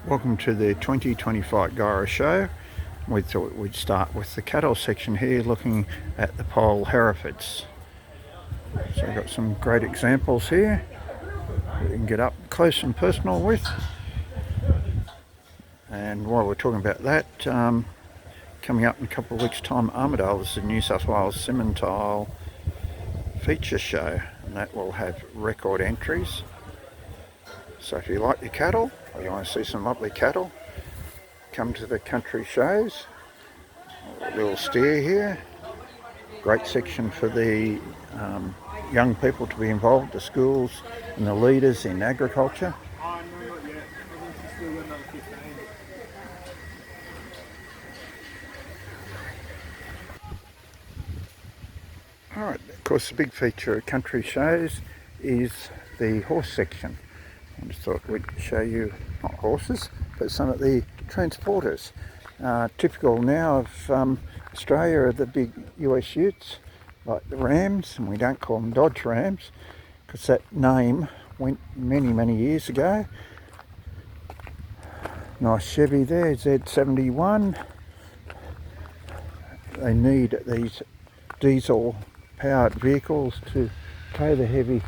Welcome to the 2025 Guyra Show. We thought we'd start with the cattle section here, looking at the Poll Herefords. So we've got some great examples here that you can get up close and personal with. And while we're talking about that, coming up in a couple of weeks' time, Armidale is the New South Wales Simmental feature show, and that will have record entries. So if you like your cattle, or you want to see some lovely cattle, come to the country shows. A little steer here. Great section for the young people to be involved, the schools and the leaders in agriculture. Alright, of course the big feature of country shows is the horse section. I just thought we'd show you, not horses, but some of the transporters. Typical now of Australia are the big US utes, like the Rams, and we don't call them Dodge Rams, because that name went many years ago. Nice Chevy there, Z71. They need these diesel powered vehicles to tow the heavy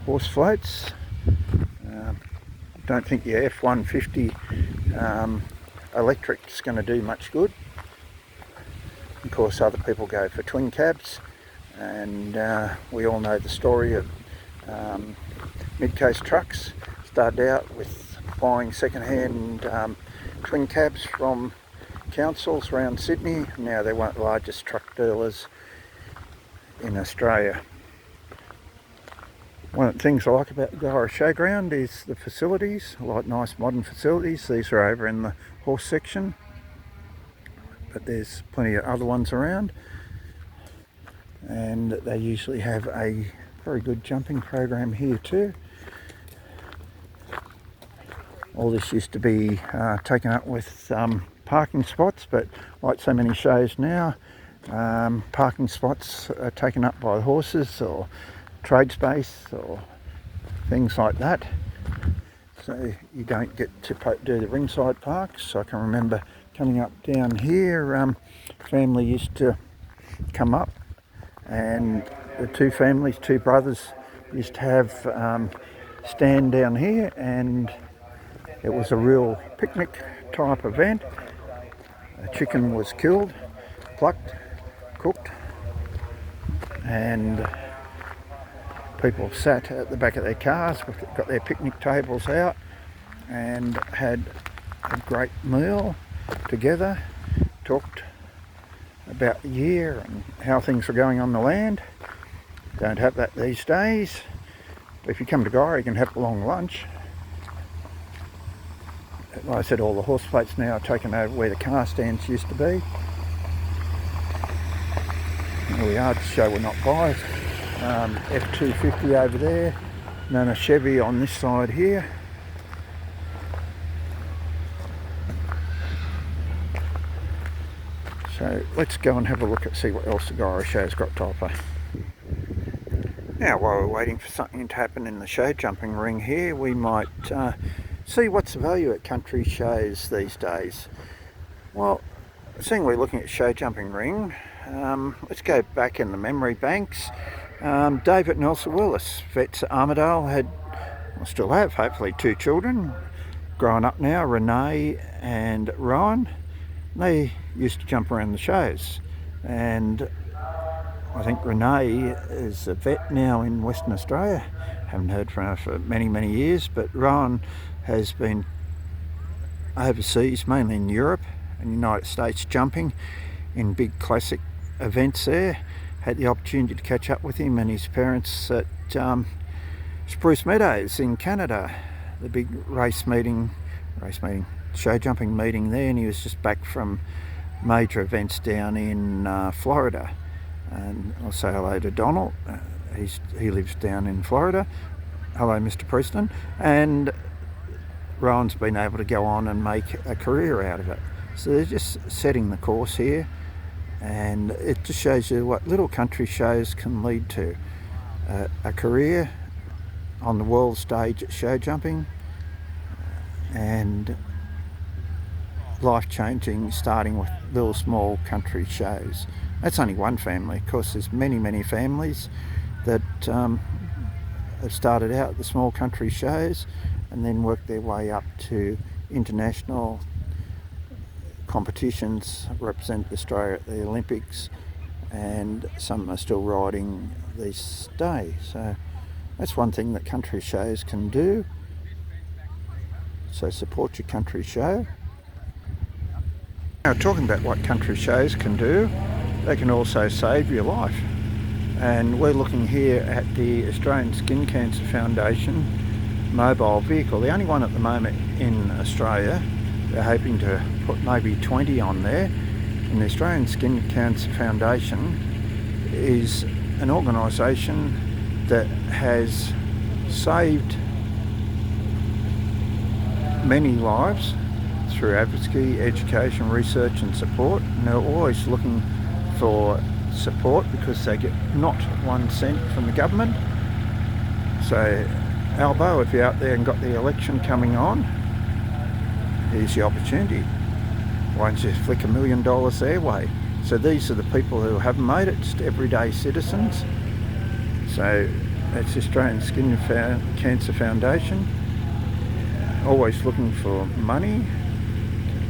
horse floats. Don't think your F-150 electric is going to do much good. Of course, other people go for twin cabs, and we all know the story of Mid-Coast Trucks. Started out with buying second-hand twin cabs from councils around Sydney. Now they're one of the largest truck dealers in Australia. One of the things I like about the Guyra Showground is the facilities. I like nice modern facilities. These are over in the horse section, but there's plenty of other ones around, and they usually have a very good jumping program here too. All this used to be taken up with parking spots, but like so many shows now, parking spots are taken up by horses or trade space or things like that, so you don't get to do the ringside parks. So I can remember coming up down here, family used to come up, and the two families, two brothers, used to have stand down here, and it was a real picnic type event. A chicken was killed, plucked, cooked, and people sat at the back of their cars, got their picnic tables out, and had a great meal together, talked about the year and how things were going on the land. Don't have that these days, but if you come to Guyra, you can have a long lunch. Like I said, all the horse plates now are taken over where the car stands used to be. Here we are, to show we're not biased. F-250 over there, and then a Chevy on this side here. So let's go and have a look at see what else the Guyra Show's got to offer. Now, while we're waiting for something to happen in the show jumping ring here, we might see what's the value at country shows these days. Well, seeing we're looking at show jumping ring, let's go back in the memory banks. David and Elsa Willis, vets at Armidale, had, or still have, hopefully, two children growing up now, Renee and Ryan. They used to jump around the shows, and I think Renee is a vet now in Western Australia. Haven't heard from her for many years, but Ryan has been overseas, mainly in Europe and United States, jumping in big classic events there. Had the opportunity to catch up with him and his parents at Spruce Meadows in Canada, the big show jumping meeting there, and he was just back from major events down in Florida. And I'll say hello to Donald. He lives down in Florida. Hello, Mr. Preston. And Ryan's been able to go on and make a career out of it. So they're just setting the course here, and it just shows you what little country shows can lead to. A career on the world stage at show jumping, and life-changing, starting with little small country shows. That's only one family. Of course, there's many families that have started out at the small country shows and then worked their way up to international competitions, represent Australia at the Olympics, and some are still riding these days. So that's one thing that country shows can do. So support your country show. Now, talking about what country shows can do, they can also save your life. And we're looking here at the Australian Skin Cancer Foundation mobile vehicle, the only one at the moment in Australia. They're hoping to put maybe 20 on there. And the Australian Skin Cancer Foundation is an organisation that has saved many lives through advocacy, education, research and support. And they're always looking for support because they get not 1 cent from the government. So Albo, if you're out there and got the election coming on, here's the opportunity. Why don't you flick $1 million their way? So these are the people who haven't made it, just everyday citizens. So that's the Australian Skin Cancer Foundation. Always looking for money,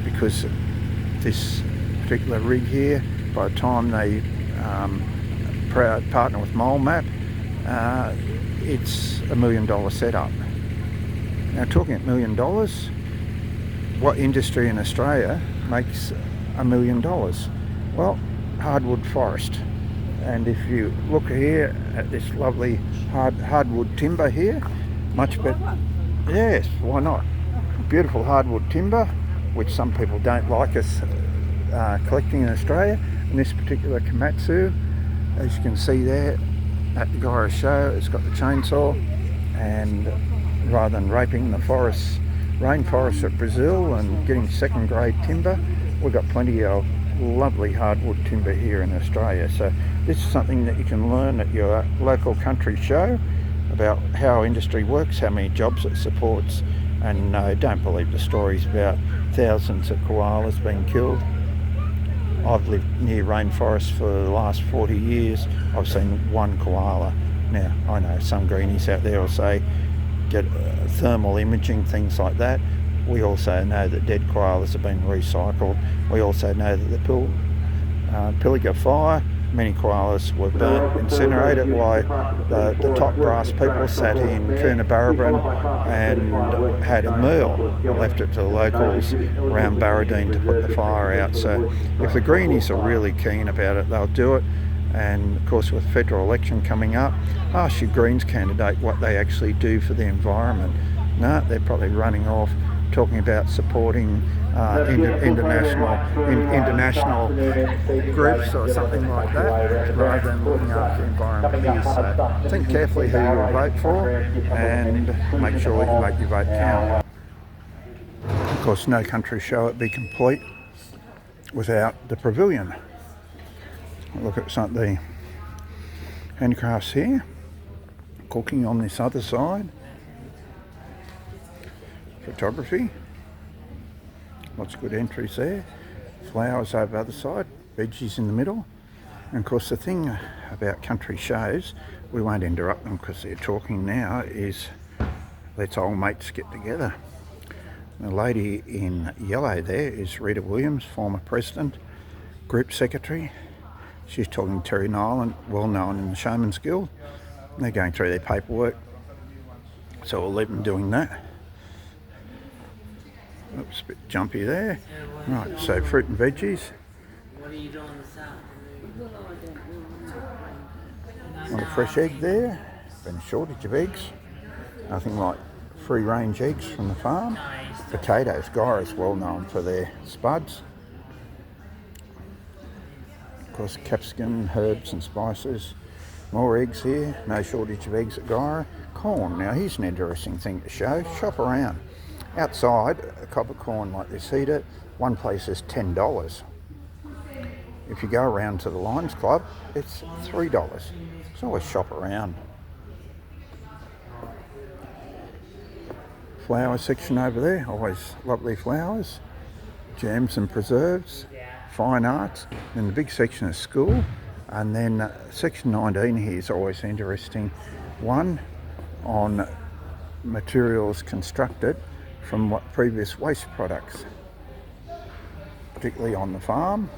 because this particular rig here, by the time they partner with MoleMap, it's $1 million setup. Now, talking $1 million, what industry in Australia makes $1 million? Well, hardwood forest. And if you look here at this lovely hardwood timber here, much better. Yes, why not? Beautiful hardwood timber, which some people don't like us collecting in Australia. And this particular Komatsu, as you can see there at the Gyra show, it's got the chainsaw, and rather than raping the rainforests of Brazil and getting second grade timber, we've got plenty of lovely hardwood timber here in Australia. So this is something that you can learn at your local country show about how industry works, how many jobs it supports. And no, don't believe the stories about thousands of koalas being killed. I've lived near rainforests for the last 40 years. I've seen one koala. Now, I know some greenies out there will say get thermal imaging, things like that. We also know that dead koalas have been recycled. We also know that the Pilliga fire, many koalas were burnt, incinerated, while the top brass people sat in Coonabarabran and had a meal, left it to the locals around Barradine to put the fire out. So if the greenies are really keen about it, they'll do it. And of course, with federal election coming up, ask your Greens candidate what they actually do for the environment. No, they're probably running off talking about supporting international groups or something like that, rather than looking after the environment here. So think carefully who you'll vote for, and make sure that you make your vote count. Of course, no country show would be complete without the pavilion. Look at some of the handicrafts here, cooking on this other side, photography, lots of good entries there, flowers over the other side, veggies in the middle. And of course the thing about country shows, we won't interrupt them because they're talking now, is let's old mates get together. The lady in yellow there is Rita Williams, former president, group secretary. She's talking to Terry Nyland, well known in the Showman's Guild. They're going through their paperwork, so we'll leave them doing that. Oops, a bit jumpy there. Right, so fruit and veggies. What are you doing this afternoon? Want a fresh egg there. Been a shortage of eggs. Nothing like free range eggs from the farm. Potatoes, Gyra's well known for their spuds. Of course, capsicum, herbs and spices. More eggs here, no shortage of eggs at Gyra. Corn, now here's an interesting thing to show. Shop around. Outside, a cob of corn like this heater, one place is $10. If you go around to the Lions Club, it's $3. So always shop around. Flower section over there, always lovely flowers. jams and preserves, fine arts, and the big section is school. And then section 19 here is always interesting. One on materials constructed from what previous waste products, particularly on the farm.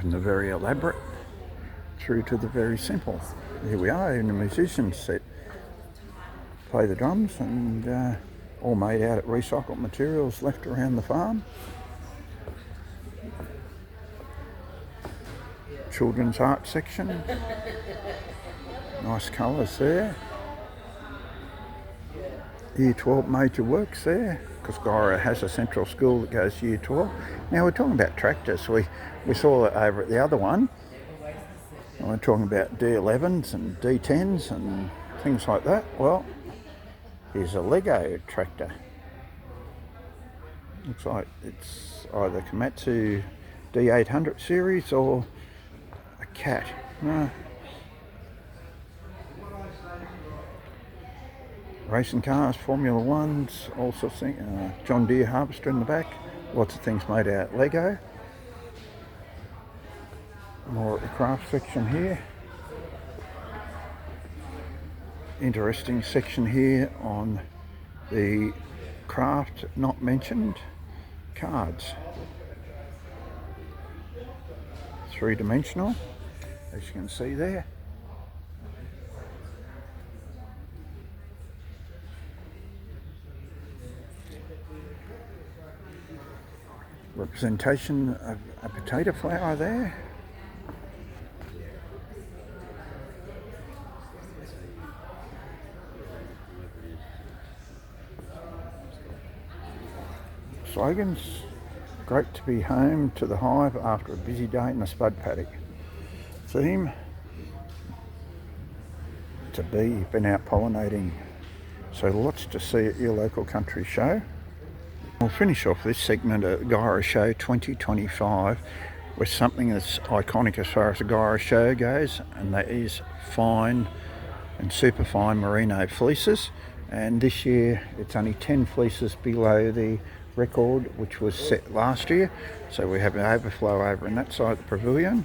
From the very elaborate through to the very simple. Here we are in a musician's set. Play the drums, and all made out of recycled materials left around the farm. Children's art section. Nice colours there. Year 12 major works there, because Guyra has a central school that goes to Year 12. Now we're talking about tractors. We saw it over at the other one. And we're talking about D11s and D10s and things like that. Well, here's a Lego tractor. Looks like it's either Komatsu D800 series or a Cat. No. Racing cars, Formula Ones, all sorts of things. John Deere harvester in the back. Lots of things made out of Lego. More at the craft section here. Interesting section here on the craft not mentioned cards. Three-dimensional, as you can see there. Representation of a potato flower there. Slogans: great to be home to the hive after a busy day in the spud paddock. Theme: to be, been out pollinating. So lots to see at your local country show. We'll finish off this segment at Guyra Show 2025 with something that's iconic as far as the Guyra Show goes, and that is fine and super fine merino fleeces. And this year it's only 10 fleeces below the record which was set last year, so we have an overflow over in that side of the pavilion.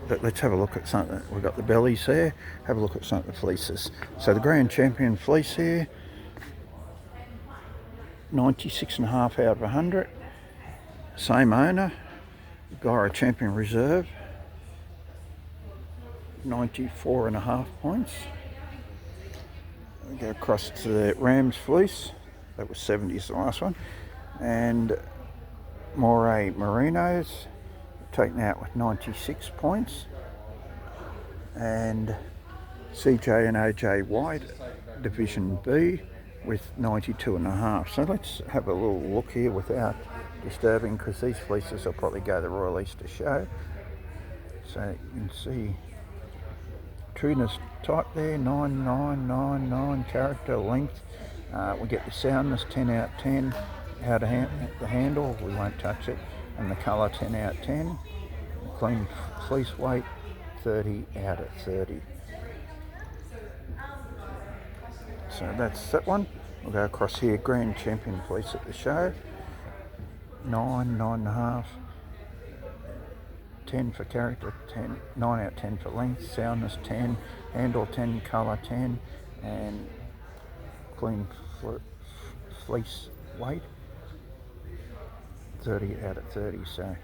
But let's have a look at something. We've got the bellies there. Have a look at some of the fleeces. So the Grand Champion fleece here, 96.5 out of 100. Same owner, Guyra Champion Reserve, 94.5 points. We go across to the Rams fleece, that was 70s the last one, and Moray Merinos, taken out with 96 points, and CJ and AJ White, Division B, with 92.5. So let's have a little look here without disturbing, because these fleeces will probably go to the Royal Easter Show. So you can see trueness type there, 9999 character length. We get the soundness 10 out of 10. How to the handle, we won't touch it, and the colour 10 out of 10. The clean fleece weight 30 out of 30. So that's that one. We'll go across here, Grand Champion fleece at the show. 9.5. 10 for character, 10, 9 out of 10 for length, soundness 10, handle 10, colour 10, and clean fleece weight 30 out of 30. So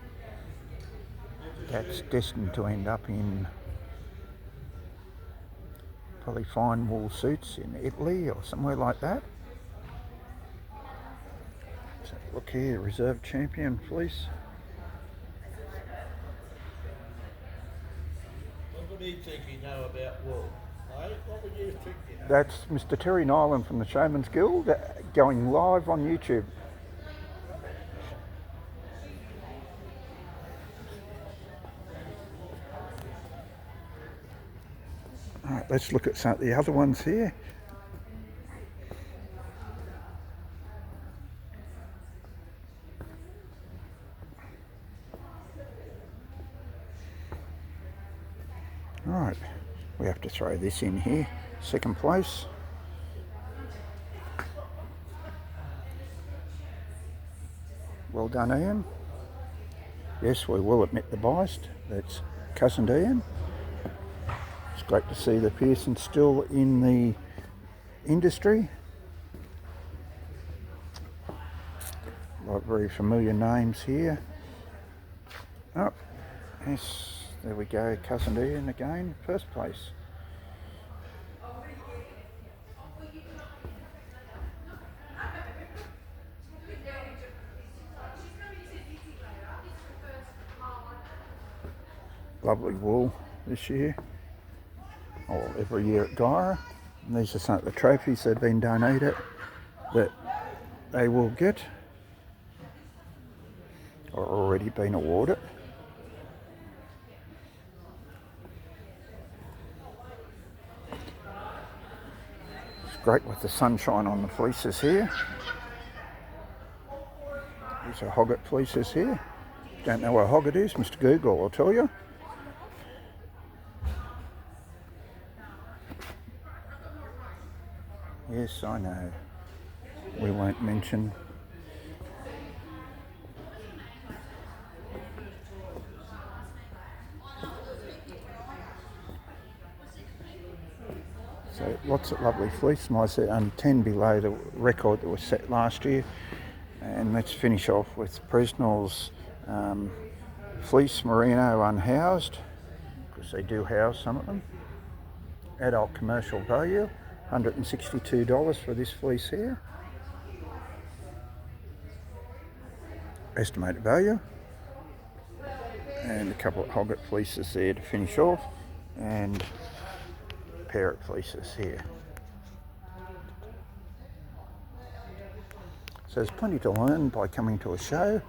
that's destined to end up in probably fine wool suits in Italy or somewhere like that. So look here, Reserve Champion fleece. What would he think he know about wool? Hey, what would you think he know? That's Mr. Terry Nyland from the Showman's Guild, going live on YouTube. Alright, let's look at some of the other ones here. Alright, We have to throw this in here. Second place. Well done, Ian. Yes, we will admit the bias. That's cousin Ian. It's great to see the Pearsons still in the industry. A lot of very familiar names here. Oh, yes, there we go. Cousin Ian again, first place. Lovely wool this year, or every year at Gyra. And these are some of the trophies that have been donated that they will get or already been awarded. It's great with the sunshine on the fleeces here. These are Hogget fleeces here. Don't know what Hogget is, Mr. Google will tell you. Yes, I know. We won't mention. So lots of lovely fleece. Might say 10 below the record that was set last year. And let's finish off with Presnell's fleece merino unhoused, because they do house some of them. Adult commercial value. $162 for this fleece here. Estimated value. And a couple of Hogget fleeces there to finish off. And parrot fleeces here. So there's plenty to learn by coming to a show.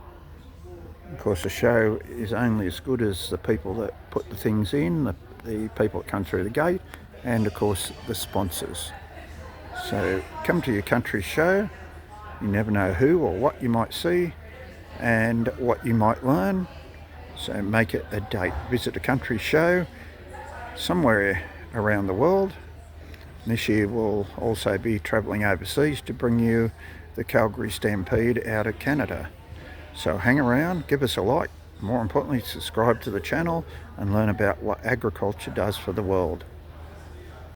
Of course, a show is only as good as the people that put the things in, the people that come through the gate, and of course the sponsors. So come to your country show. You never know who or what you might see and what you might learn. So make it a date. Visit a country show somewhere around the world. This year we'll also be travelling overseas to bring you the Calgary Stampede out of Canada. So hang around, give us a like. More importantly, subscribe to the channel and learn about what agriculture does for the world.